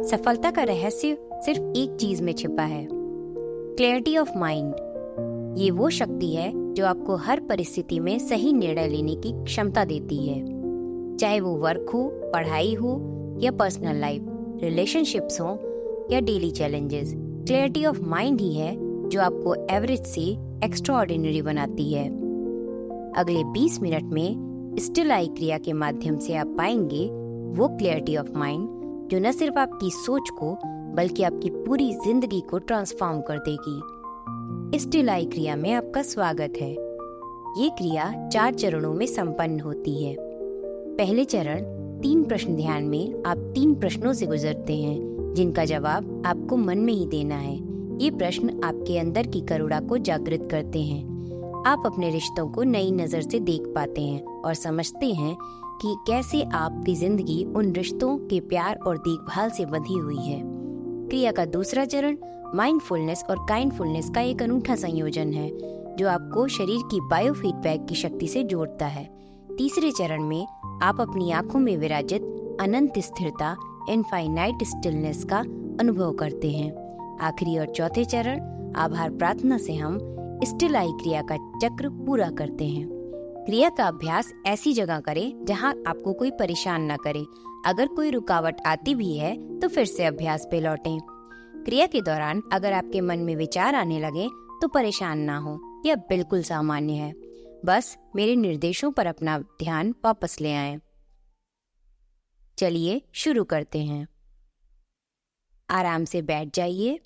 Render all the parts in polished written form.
सफलता का रहस्य सिर्फ एक चीज में छिपा है, क्लैरिटी ऑफ माइंड। ये वो शक्ति है जो आपको हर परिस्थिति में सही निर्णय लेने की क्षमता देती है, चाहे वो वर्क हो, पढ़ाई हो या पर्सनल लाइफ, रिलेशनशिप्स हो या daily challenges. Clarity of mind ही है जो आपको एवरेज से एक्स्ट्राऑर्डिनरी बनाती है। अगले 20 मिनट में स्टिल आई क्रिया के माध्यम से आप पाएंगे वो क्लैरिटी ऑफ माइंड जो न सिर्फ आपकी सोच को बल्कि आपकी पूरी जिंदगी को ट्रांसफॉर्म कर देगी। स्टिल आई क्रिया में आपका स्वागत है। ये क्रिया 4 चरणों में संपन्न होती है। पहले चरण 3 प्रश्न ध्यान में आप 3 प्रश्नों से गुजरते हैं जिनका जवाब आपको मन में ही देना है। ये प्रश्न आपके अंदर की करुणा को जागृत करते हैं। आप अपने रिश्तों को नई नजर से देख पाते हैं और समझते हैं कि कैसे आपकी जिंदगी उन रिश्तों के प्यार और देखभाल से बंधी हुई है। क्रिया का दूसरा चरण माइंडफुलनेस और काइंडफुलनेस का एक अनूठा संयोजन है जो आपको शरीर की बायोफीडबैक की शक्ति से जोड़ता है। तीसरे चरण में आप अपनी आंखों में विराजित अनंत स्थिरता, इनफाइनाइट स्टिलनेस का अनुभव करते हैं। आखिरी और चौथे चरण आभार प्रार्थना से हम स्टिल आई क्रिया का चक्र पूरा करते हैं। क्रिया का अभ्यास ऐसी जगह करें जहां आपको कोई परेशान न करे। अगर कोई रुकावट आती भी है तो फिर से अभ्यास पे लौटें। क्रिया के दौरान अगर आपके मन में विचार आने लगे तो परेशान ना हो, यह बिल्कुल सामान्य है। बस मेरे निर्देशों पर अपना ध्यान वापस ले आएं। चलिए शुरू करते हैं। आराम से बैठ जाइए,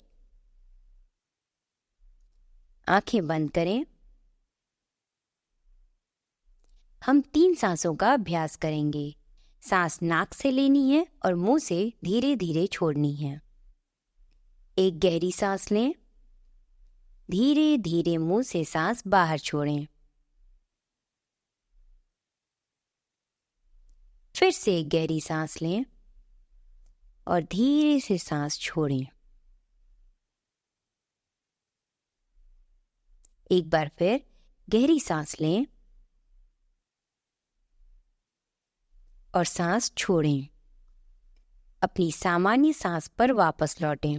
आंखें बंद करें। हम 3 सांसों का अभ्यास करेंगे। सांस नाक से लेनी है और मुंह से धीरे धीरे छोड़नी है। एक गहरी सांस लें, धीरे धीरे मुंह से सांस बाहर छोड़ें। फिर से एक गहरी सांस लें और धीरे से सांस छोड़ें। एक बार फिर गहरी सांस लें और सांस छोड़ें। अपनी सामान्य सांस पर वापस लौटें।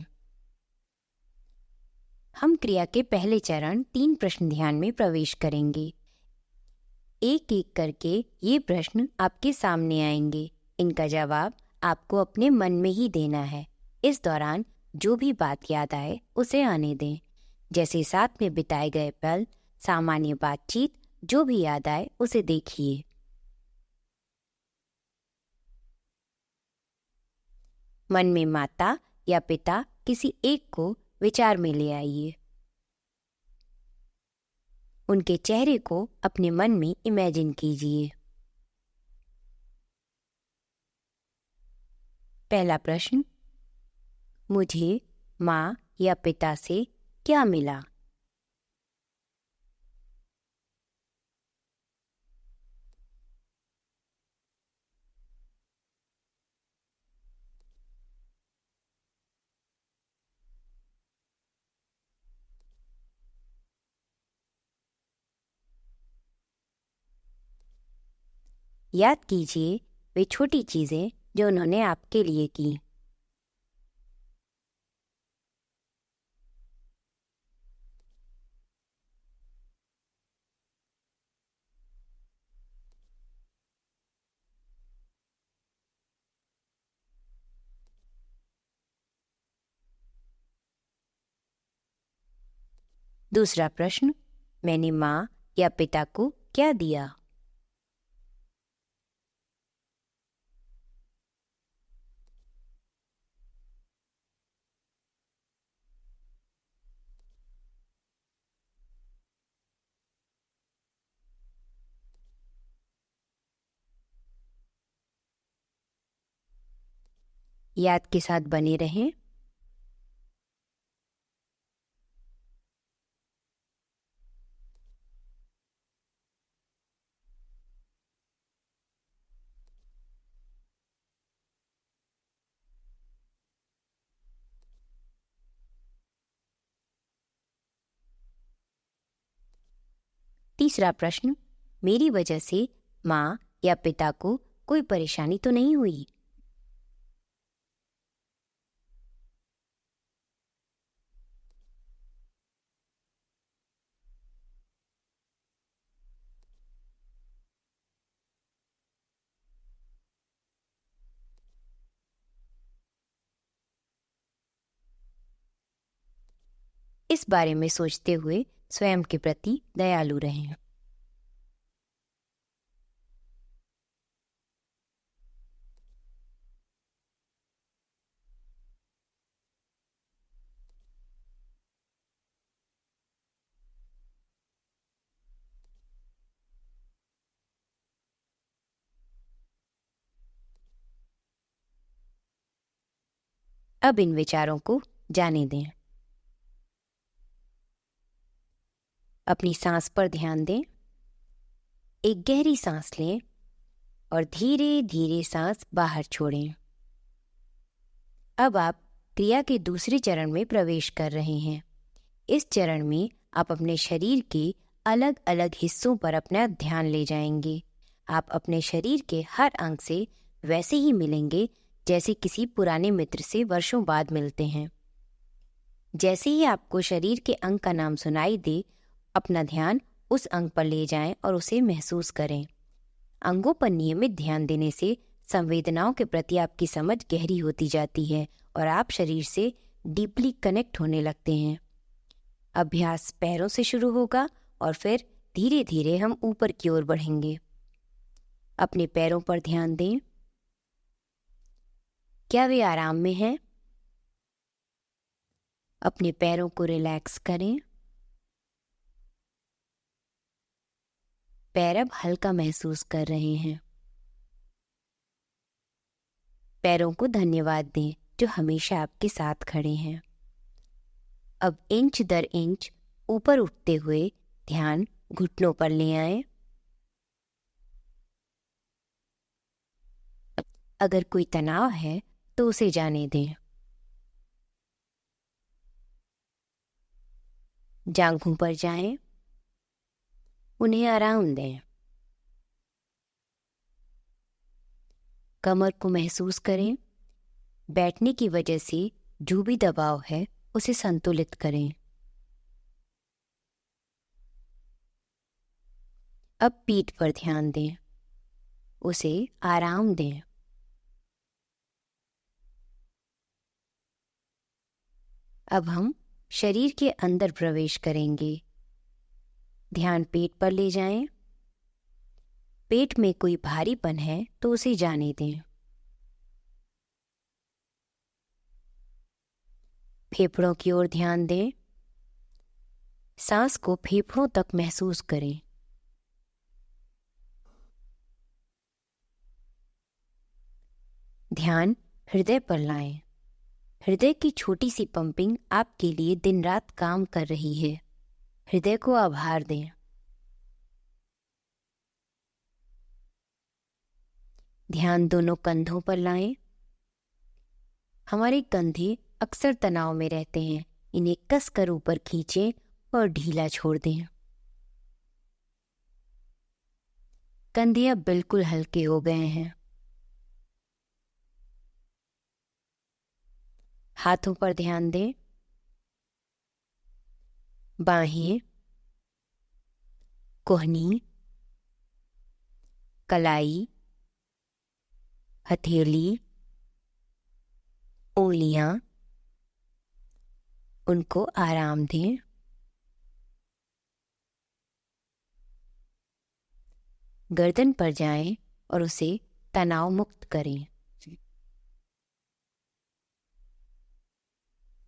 हम क्रिया के पहले चरण 3 प्रश्न ध्यान में प्रवेश करेंगे। एक एक करके ये प्रश्न आपके सामने आएंगे। इनका जवाब आपको अपने मन में ही देना है। इस दौरान जो भी बात याद आए उसे आने दें, जैसे साथ में बिताए गए पल, सामान्य बातचीत, जो भी याद आए उसे देखिए। मन में माता या पिता किसी एक को विचार में ले आइए। उनके चेहरे को अपने मन में इमेजिन कीजिए। पहला प्रश्न, मुझे माँ या पिता से क्या मिला? याद कीजिए वे छोटी चीजें जो उन्होंने आपके लिए की। दूसरा प्रश्न, मैंने माँ या पिता को क्या दिया? याद के साथ बने रहें। तीसरा प्रश्न, मेरी वजह से माँ या पिता को कोई परेशानी तो नहीं हुई? इस बारे में सोचते हुए स्वयं के प्रति दयालु रहें। अब इन विचारों को जाने दें। अपनी सांस पर ध्यान दें। एक गहरी सांस लें और धीरे धीरे सांस बाहर छोड़ें। अब आप क्रिया के दूसरे चरण में प्रवेश कर रहे हैं। इस चरण में आप अपने शरीर के अलग अलग हिस्सों पर अपना ध्यान ले जाएंगे। आप अपने शरीर के हर अंग से वैसे ही मिलेंगे जैसे किसी पुराने मित्र से वर्षों बाद मिलते हैं। जैसे ही आपको शरीर के अंग का नाम सुनाई दे, अपना ध्यान उस अंग पर ले जाएं और उसे महसूस करें। अंगों पर नियमित ध्यान देने से संवेदनाओं के प्रति आपकी समझ गहरी होती जाती है और आप शरीर से डीपली कनेक्ट होने लगते हैं। अभ्यास पैरों से शुरू होगा और फिर धीरे धीरे हम ऊपर की ओर बढ़ेंगे। अपने पैरों पर ध्यान दें। क्या वे आराम में हैं? अपने पैरों को रिलैक्स करें। पैर अब हल्का महसूस कर रहे हैं। पैरों को धन्यवाद दें जो हमेशा आपके साथ खड़े हैं। अब इंच दर इंच ऊपर उठते हुए ध्यान घुटनों पर ले आएं। अगर कोई तनाव है तो उसे जाने दें। जांघों पर जाएं, उन्हें आराम दें। कमर को महसूस करें। बैठने की वजह से जो भी दबाव है उसे संतुलित करें। अब पीठ पर ध्यान दें, उसे आराम दें। अब हम शरीर के अंदर प्रवेश करेंगे। ध्यान पेट पर ले जाएं। पेट में कोई भारीपन है तो उसे जाने दें। फेफड़ों की ओर ध्यान दें। सांस को फेफड़ों तक महसूस करें। ध्यान हृदय पर लाएं। हृदय की छोटी सी पंपिंग आपके लिए दिन रात काम कर रही है। हृदय को आभार दें। ध्यान दोनों कंधों पर लाएं। हमारे कंधे अक्सर तनाव में रहते हैं। इन्हें कसकर ऊपर खींचें और ढीला छोड़ दें। कंधे अब बिल्कुल हल्के हो गए हैं। हाथों पर ध्यान दें। बाहें, कोहनी, कलाई, हथेली, उंगलियां, उनको आराम दें। गर्दन पर जाएं और उसे तनाव मुक्त करें।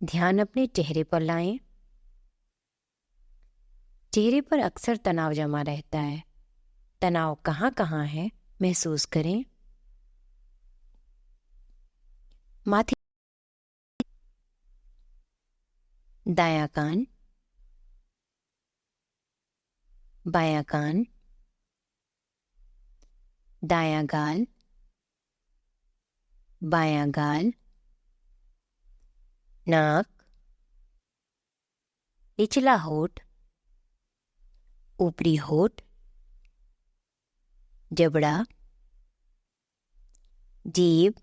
ध्यान अपने चेहरे पर लाएं। चेहरे पर अक्सर तनाव जमा रहता है। तनाव कहाँ कहाँ है महसूस करें। माथे, दायां कान, बायां कान, दायां गाल, बायां गाल, नाक, निचला होठ, ऊपरी होठ, जबड़ा, जीभ,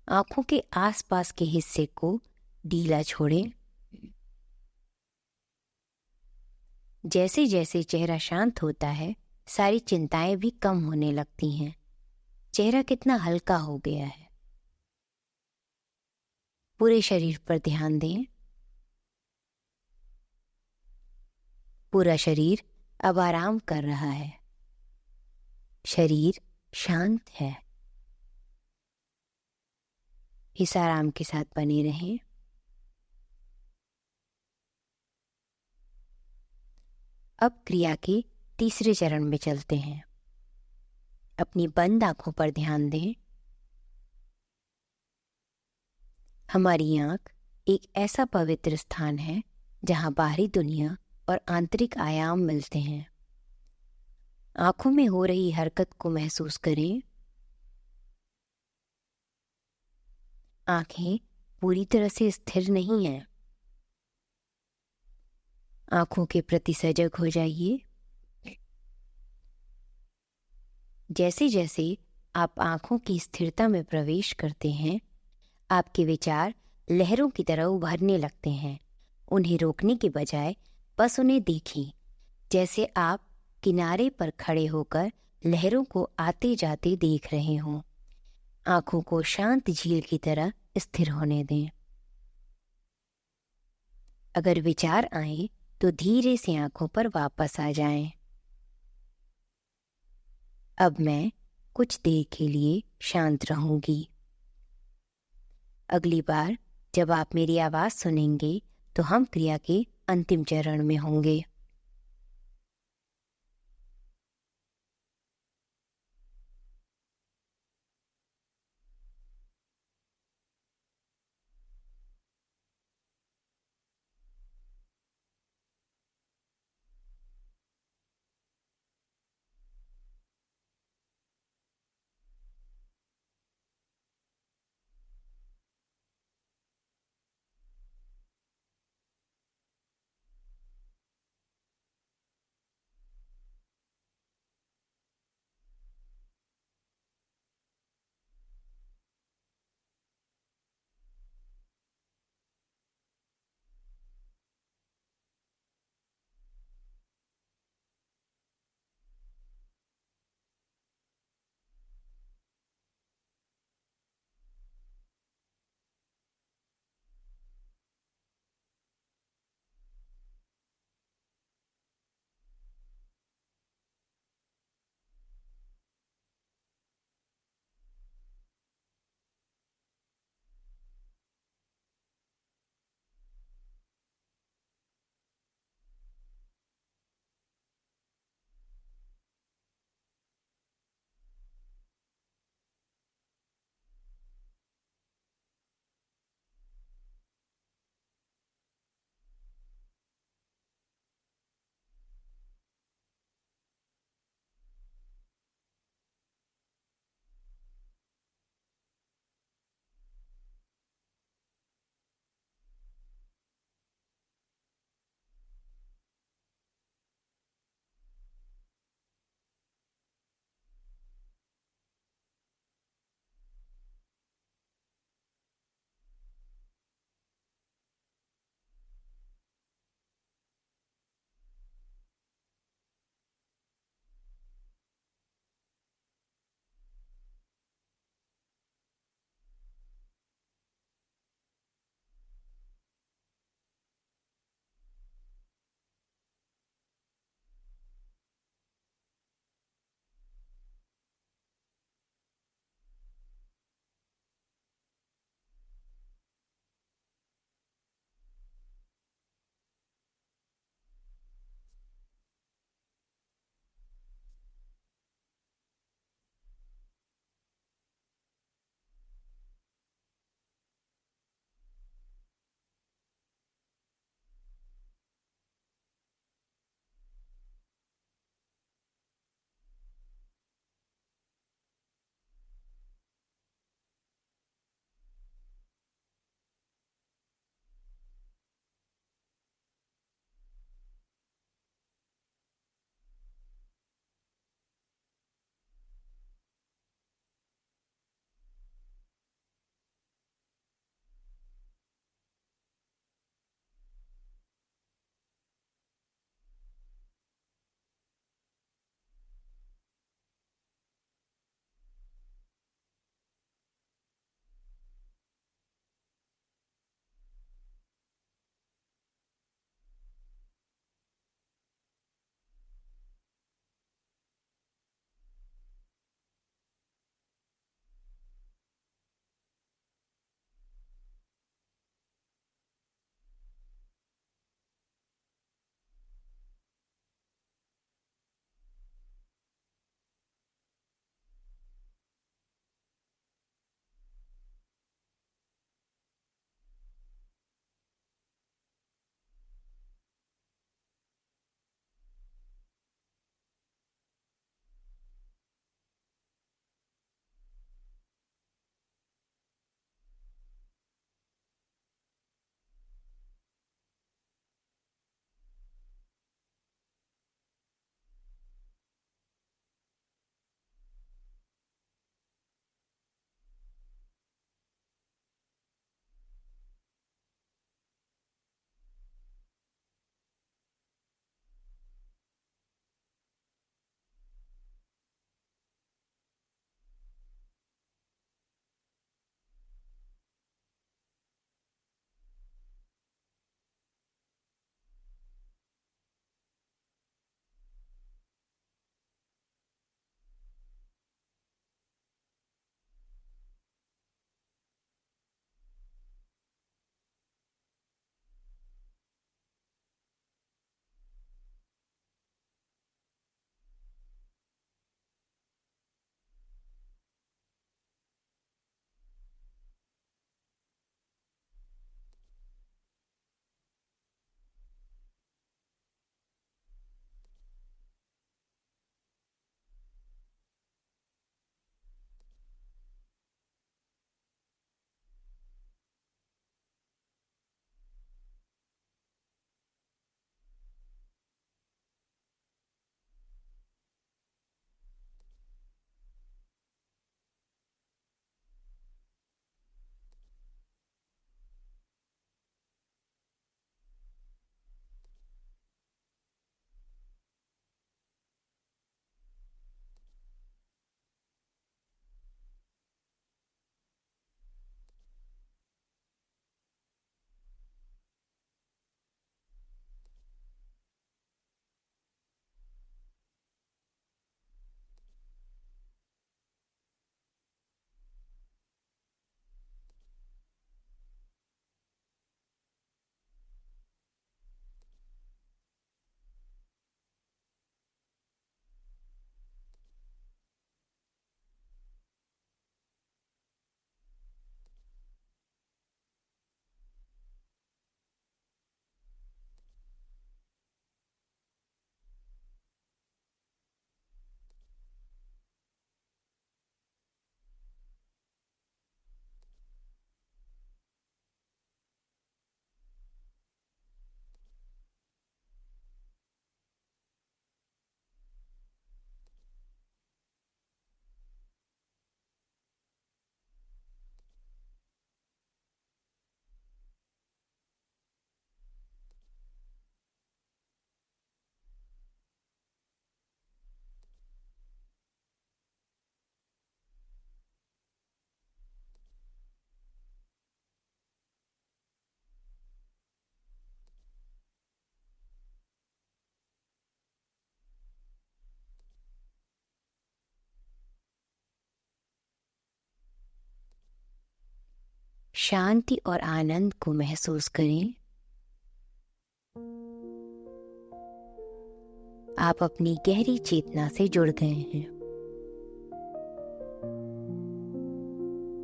आंखों के आसपास के हिस्से को ढीला छोड़ें। जैसे जैसे चेहरा शांत होता है, सारी चिंताएं भी कम होने लगती हैं। चेहरा कितना हल्का हो गया है। पूरे शरीर पर ध्यान दें। पूरा शरीर अब आराम कर रहा है। शरीर शांत है। इस आराम के साथ बने रहें। अब क्रिया के तीसरे चरण में चलते हैं। अपनी बंद आंखों पर ध्यान दें। हमारी आंख एक ऐसा पवित्र स्थान है जहां बाहरी दुनिया और आंतरिक आयाम मिलते हैं। आंखों में हो रही हरकत को महसूस करें। आंखें पूरी तरह से स्थिर नहीं हैं। आंखों के प्रति सजग हो जाइए। जैसे जैसे आप आंखों की स्थिरता में प्रवेश करते हैं, आपके विचार लहरों की तरह उभरने लगते हैं। उन्हें रोकने के बजाय बस उन्हें देखें, जैसे आप किनारे पर खड़े होकर लहरों को आते जाते देख रहे हों। आंखों को शांत झील की तरह स्थिर होने दें। अगर विचार आए तो धीरे से आंखों पर वापस आ जाएं। अब मैं कुछ देर के लिए शांत रहूंगी। अगली बार जब आप मेरी आवाज सुनेंगे तो हम क्रिया के अंतिम चरण में होंगे। शांति और आनंद को महसूस करें। आप अपनी गहरी चेतना से जुड़ गए हैं।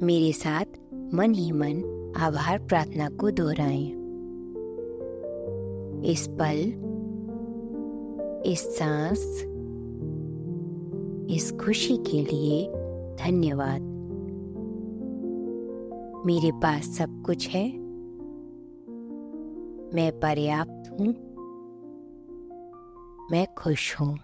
मेरे साथ मन ही मन आभार प्रार्थना को दोहराएं। इस पल, इस सांस, इस खुशी के लिए धन्यवाद। मेरे पास सब कुछ है। मैं पर्याप्त हूँ। मैं खुश हूँ।